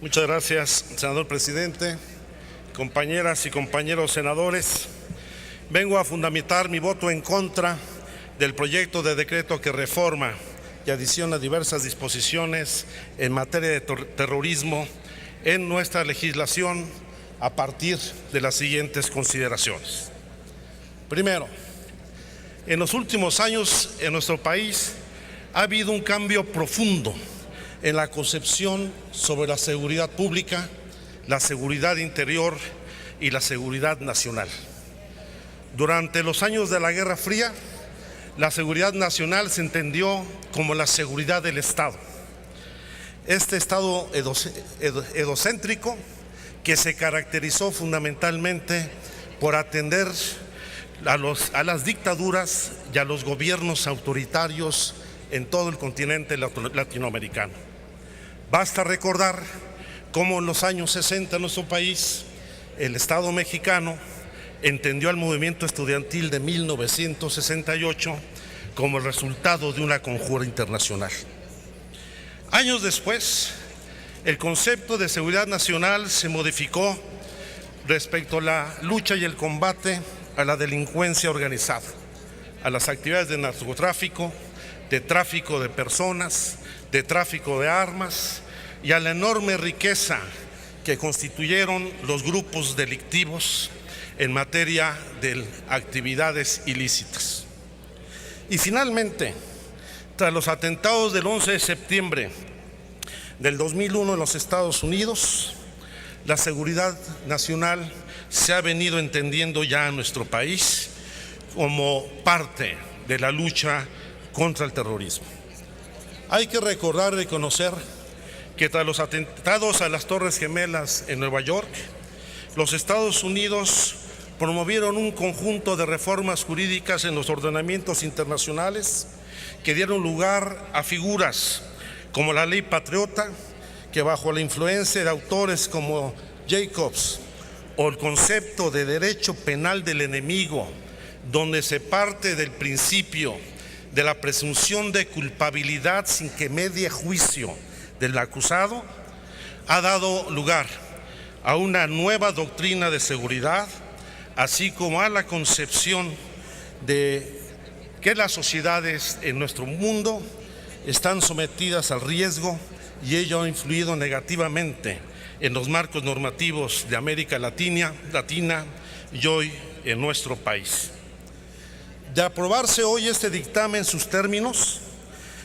Muchas gracias, senador presidente, compañeras y compañeros senadores. Vengo a fundamentar mi voto en contra del proyecto de decreto que reforma y adiciona diversas disposiciones en materia de terrorismo en nuestra legislación a partir de las siguientes consideraciones. Primero, en los últimos años en nuestro país ha habido un cambio profundo en la concepción sobre la seguridad pública, la seguridad interior y la seguridad nacional. Durante los años de la Guerra Fría, la seguridad nacional se entendió como la seguridad del Estado. Este Estado egocéntrico que se caracterizó fundamentalmente por atender a las dictaduras y a los gobiernos autoritarios en todo el continente latinoamericano. Basta recordar cómo en los años 60 en nuestro país el Estado mexicano entendió al movimiento estudiantil de 1968 como el resultado de una conjura internacional. Años después, el concepto de seguridad nacional se modificó respecto a la lucha y el combate a la delincuencia organizada, a las actividades de narcotráfico, de tráfico de personas, de tráfico de armas y a la enorme riqueza que constituyeron los grupos delictivos en materia de actividades ilícitas. Y finalmente, tras los atentados del 11 de septiembre del 2001 en los Estados Unidos, la seguridad nacional se ha venido entendiendo ya en nuestro país como parte de la lucha contra el terrorismo. Hay que recordar y reconocer que tras los atentados a las Torres Gemelas en Nueva York, los Estados Unidos promovieron un conjunto de reformas jurídicas en los ordenamientos internacionales que dieron lugar a figuras como la Ley Patriota, que bajo la influencia de autores como Jacobs, o el concepto de derecho penal del enemigo, donde se parte del principio de la presunción de culpabilidad sin que medie juicio del acusado, ha dado lugar a una nueva doctrina de seguridad, así como a la concepción de que las sociedades en nuestro mundo están sometidas al riesgo y ello ha influido negativamente en los marcos normativos de América Latina y hoy en nuestro país. De aprobarse hoy este dictamen en sus términos,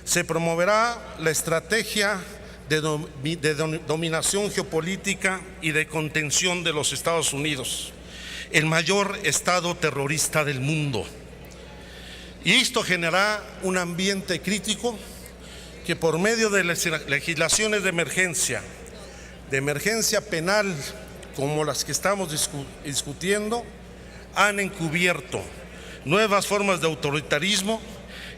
se promoverá la estrategia de dominación geopolítica y de contención de los Estados Unidos, el mayor estado terrorista del mundo. Y esto generará un ambiente crítico que por medio de las legislaciones de emergencia penal como las que estamos discutiendo, han encubierto nuevas formas de autoritarismo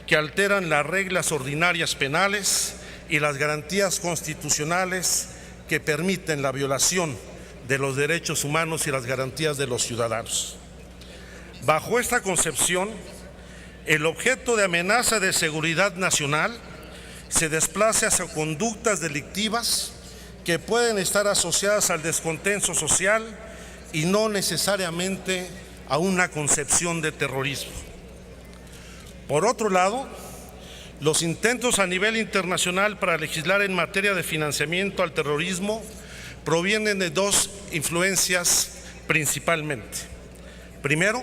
que alteran las reglas ordinarias penales y las garantías constitucionales que permiten la violación de los derechos humanos y las garantías de los ciudadanos. Bajo esta concepción, el objeto de amenaza de seguridad nacional se desplaza hacia conductas delictivas que pueden estar asociadas al descontento social y no necesariamente a una concepción de terrorismo. Por otro lado, los intentos a nivel internacional para legislar en materia de financiamiento al terrorismo provienen de dos influencias principalmente. Primero,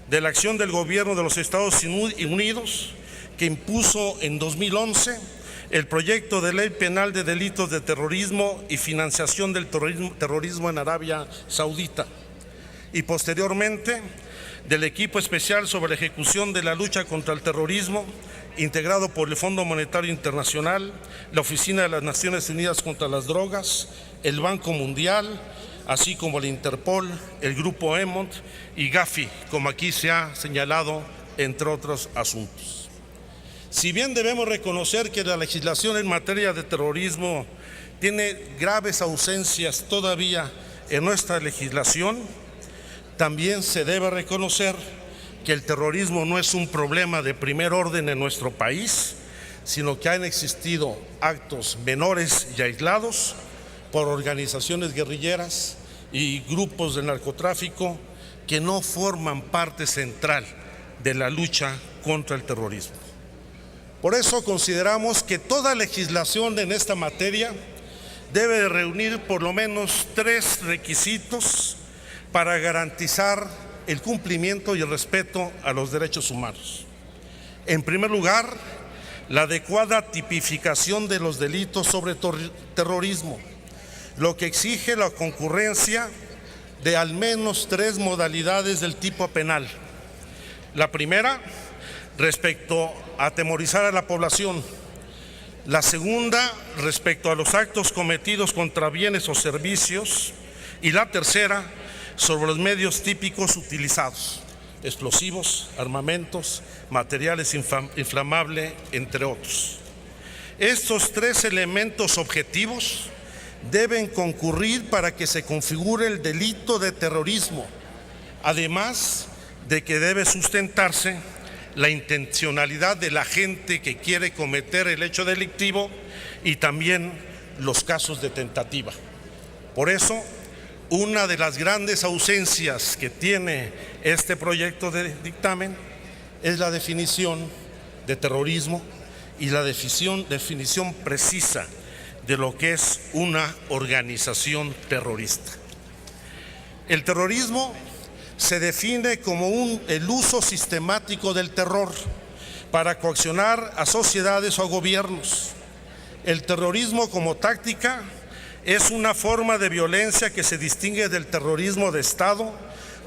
de la acción del gobierno de los Estados Unidos, que impuso en 2011 el proyecto de ley penal de delitos de terrorismo y financiación del terrorismo en Arabia Saudita, y posteriormente del equipo especial sobre la ejecución de la lucha contra el terrorismo, integrado por el Fondo Monetario Internacional, la Oficina de las Naciones Unidas contra las Drogas, el Banco Mundial, así como el Interpol, el Grupo Egmont y Gafi, como aquí se ha señalado, entre otros asuntos. Si bien debemos reconocer que la legislación en materia de terrorismo tiene graves ausencias todavía en nuestra legislación, También se debe reconocer que el terrorismo no es un problema de primer orden en nuestro país, sino que han existido actos menores y aislados por organizaciones guerrilleras y grupos de narcotráfico que no forman parte central de la lucha contra el terrorismo. Por eso consideramos que toda legislación en esta materia debe de reunir por lo menos 3 requisitos para garantizar el cumplimiento y el respeto a los derechos humanos. En primer lugar, la adecuada tipificación de los delitos sobre terrorismo, lo que exige la concurrencia de al menos 3 modalidades del tipo penal. La primera, respecto a atemorizar a la población. La segunda, respecto a los actos cometidos contra bienes o servicios. Y la tercera, sobre los medios típicos utilizados, explosivos, armamentos, materiales inflamables, entre otros. Estos 3 elementos objetivos deben concurrir para que se configure el delito de terrorismo, además de que debe sustentarse la intencionalidad del agente que quiere cometer el hecho delictivo y también los casos de tentativa. Por eso, una de las grandes ausencias que tiene este proyecto de dictamen es la definición de terrorismo y la definición precisa de lo que es una organización terrorista. El terrorismo se define como el uso sistemático del terror para coaccionar a sociedades o a gobiernos. El terrorismo como táctica es una forma de violencia que se distingue del terrorismo de Estado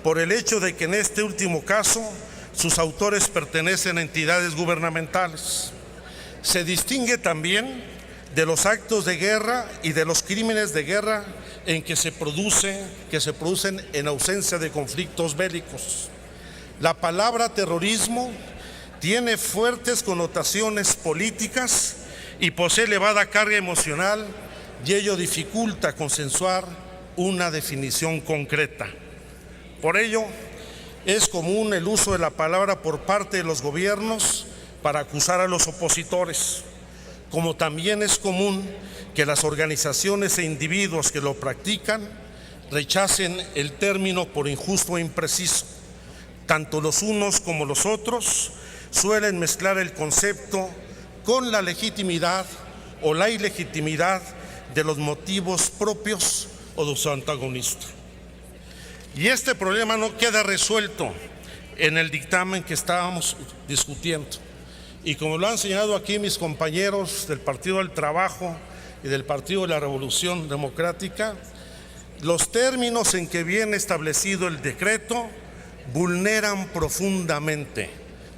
por el hecho de que en este último caso sus autores pertenecen a entidades gubernamentales. Se distingue también de los actos de guerra y de los crímenes de guerra que se producen en ausencia de conflictos bélicos. La palabra terrorismo tiene fuertes connotaciones políticas y posee elevada carga emocional, y ello dificulta consensuar una definición concreta. Por ello, es común el uso de la palabra por parte de los gobiernos para acusar a los opositores, como también es común que las organizaciones e individuos que lo practican rechacen el término por injusto e impreciso. Tanto los unos como los otros suelen mezclar el concepto con la legitimidad o la ilegitimidad de los motivos propios o de su antagonista. Y este problema no queda resuelto en el dictamen que estábamos discutiendo. Y como lo han señalado aquí mis compañeros del Partido del Trabajo y del Partido de la Revolución Democrática, los términos en que viene establecido el decreto vulneran profundamente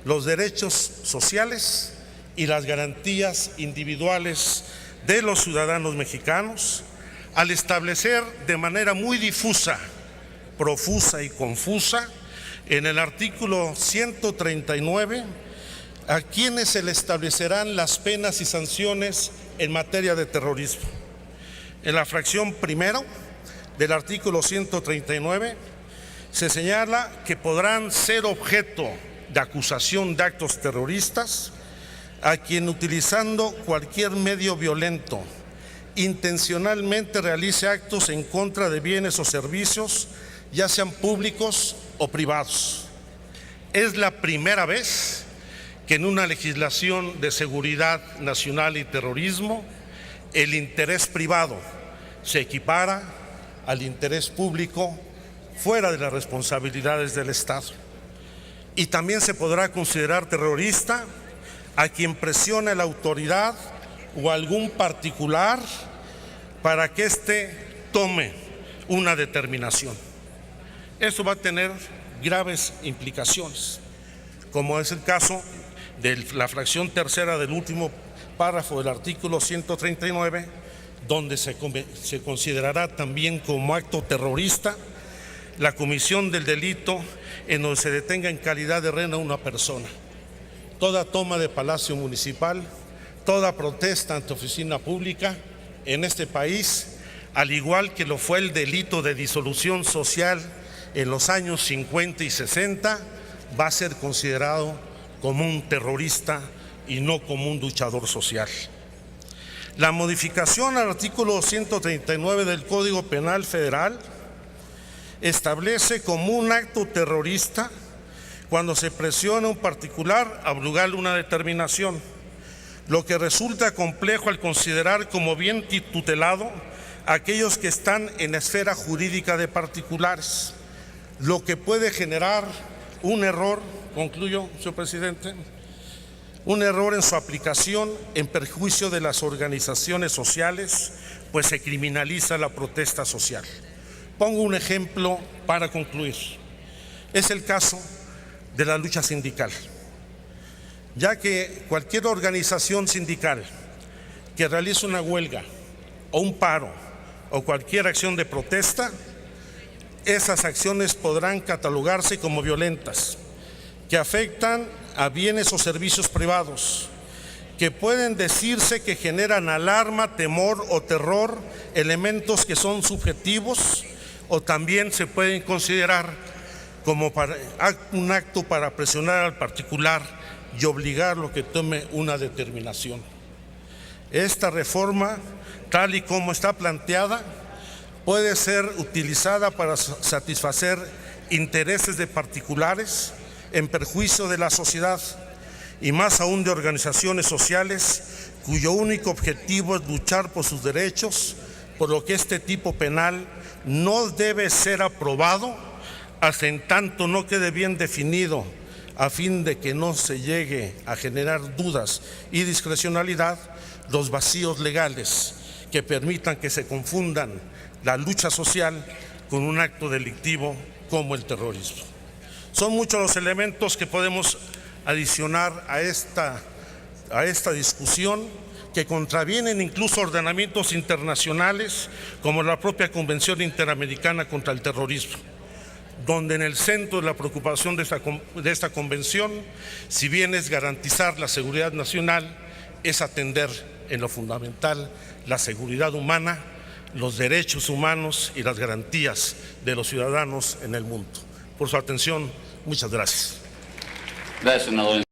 los derechos sociales y las garantías individuales de los ciudadanos mexicanos, al establecer de manera muy difusa, profusa y confusa en el artículo 139 a quienes se le establecerán las penas y sanciones en materia de terrorismo. En la fracción primero del artículo 139 se señala que podrán ser objeto de acusación de actos terroristas a quien, utilizando cualquier medio violento, intencionalmente realice actos en contra de bienes o servicios, ya sean públicos o privados. Es la primera vez que en una legislación de seguridad nacional y terrorismo el interés privado se equipara al interés público fuera de las responsabilidades del Estado. Y también se podrá considerar terrorista a quien presione a la autoridad o a algún particular para que éste tome una determinación. Esto va a tener graves implicaciones, como es el caso de la fracción tercera del último párrafo del artículo 139, donde se considerará también como acto terrorista la comisión del delito en donde se detenga en calidad de rehén a una persona. Toda toma de palacio municipal, toda protesta ante oficina pública en este país, al igual que lo fue el delito de disolución social en los años 50 y 60 va a ser considerado como un terrorista y no como un luchador social. La modificación al artículo 139 del Código Penal Federal establece como un acto terrorista cuando se presiona a un particular a obligarle una determinación, lo que resulta complejo al considerar como bien tutelado a aquellos que están en la esfera jurídica de particulares, lo que puede generar un error, concluyo, señor presidente, un error en su aplicación en perjuicio de las organizaciones sociales, pues se criminaliza la protesta social. Pongo un ejemplo para concluir. Es el caso de la lucha sindical, ya que cualquier organización sindical que realice una huelga o un paro o cualquier acción de protesta, esas acciones podrán catalogarse como violentas, que afectan a bienes o servicios privados, que pueden decirse que generan alarma, temor o terror, elementos que son subjetivos, o también se pueden considerar como un acto para presionar al particular y obligarlo a que tome una determinación. Esta reforma, tal y como está planteada, puede ser utilizada para satisfacer intereses de particulares en perjuicio de la sociedad y más aún de organizaciones sociales cuyo único objetivo es luchar por sus derechos, por lo que este tipo penal no debe ser aprobado hasta en tanto no quede bien definido, a fin de que no se llegue a generar dudas y discrecionalidad, los vacíos legales que permitan que se confundan la lucha social con un acto delictivo como el terrorismo. Son muchos los elementos que podemos adicionar a esta discusión, que contravienen incluso ordenamientos internacionales como la propia Convención Interamericana contra el Terrorismo, donde en el centro de la preocupación de esta convención, si bien es garantizar la seguridad nacional, es atender en lo fundamental la seguridad humana, los derechos humanos y las garantías de los ciudadanos en el mundo. Por su atención, muchas gracias. Gracias, senador.